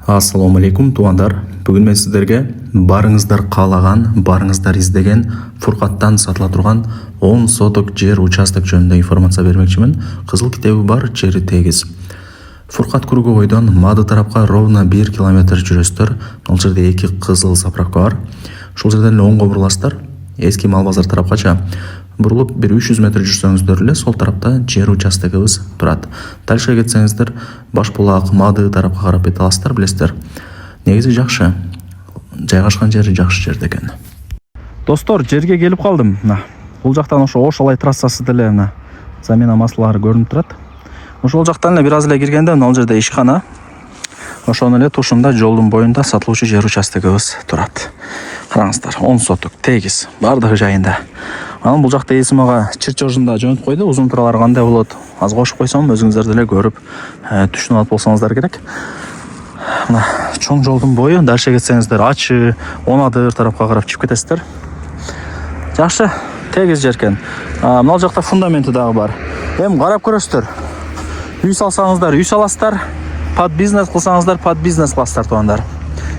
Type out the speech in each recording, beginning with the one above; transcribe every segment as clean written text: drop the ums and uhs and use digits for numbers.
Ассаламу алейкум туғандар. Бүгін мен сіздерге барыңыздар қалаған, барыңыздар издеген Фурқаттан сатыла тұрған 10 соток жер участок жөнінде информация бермекшімін. Қызыл кітебі бар, жері тегіз. Фурқат Круговойдан Мады тарапқа ровно 1 километр жүресіздер. Ол жерде 2 қызыл заправка бар. Шол жерден оңға бұрыласыздар. Ескі мал базар тарапқача бұрылып 300 метр жүрсеңіздер эле сол тарапта жер участогыбыз турат. Дальше кетсеңіздер Башбулак, Мады тарапқа карап кете аласыздар, билесиздер. Негизи жакшы. Жайгашкан жери жакшы жерде экен. Достор, жерге келип калдым. Бул жактан ошо Ошалай трассасы деле замена маслалары көрүнүп турат. Ошол жактан эле бир аз эле киргенде ал жерде ишкана. Ошону эле тушунда жолдун боюнда сатылуучу жер участогыбыз турат. Караңыздар, 10 соток тегиз, бардыгы жайында. Анан бул жакта эсим ага чырчожунда жөнөтүп койду. Узун туралар кандай болот? Аз кошуп койсом, өзүңүздөр деле көрүп, түшүнүп алып болсоңуздар керек. Мына чоң жолдун бою, дальше кетсеңиздер ачы, Онадыр тарапка карап чыгып кетесиздер. Жакшы, тегиз жер экен. Мына жакта фундаменти дагы бар. Эми карап көрөсүздөр. Үй салсаңыздар, үй саласыздар. Под бизнес кылсаңыздар, под бизнес кыласыздар тугандар.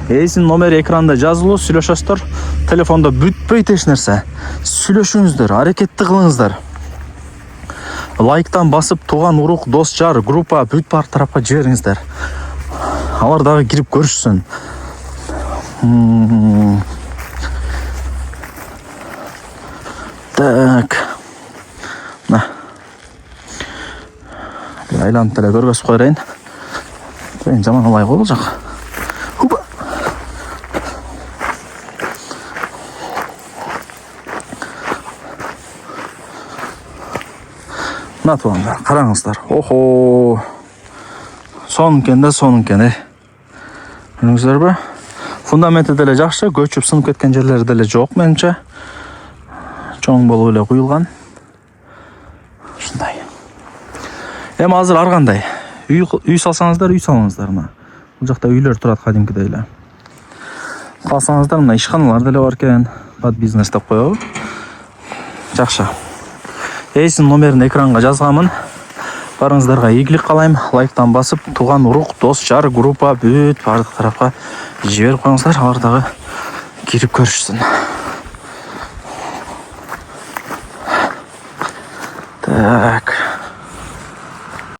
Эсин номери экранда жазылуу, сүйлөшөсүздөр. Телефондо бүтпөйт эч нерсе. Сүйлөшүңүздөр, аракетти кылыңыздар. Лайктан басып, туган урук, дос, жар, группа бүт бар тарапка жибериңиздер. Алар дагы кирип көрүшсүн. Так. На. Айланып деле көргөзүп коерейин. Мен жаман алай болжак. Хупа. Мына тугандар, караңыздар. Охо. Сонун экен. Көрүңүздөрбү? Фундаменти деле жакшы, көчүп сынып кеткен жерлери деле жок менимче. Чоң болуп эле куюлган. Ушундай. Эми азыр ар кандай? Үй салсаңыздар, үй салыңыздар мына. Бул жакта үйлөр турат кадимкидей эле. Калсаңыздар мына ишканалар деле бар экен. Под бизнес деп коебу. Жакшы. Эсин номерин экранга жазганмын. Барыңыздарга ийгилик каалайм. Лайктан басып, туган урук, дос, жар, группа бүт бардык тарапка жиберип коюңуздар. Алар дагы кирип көрүшсүн.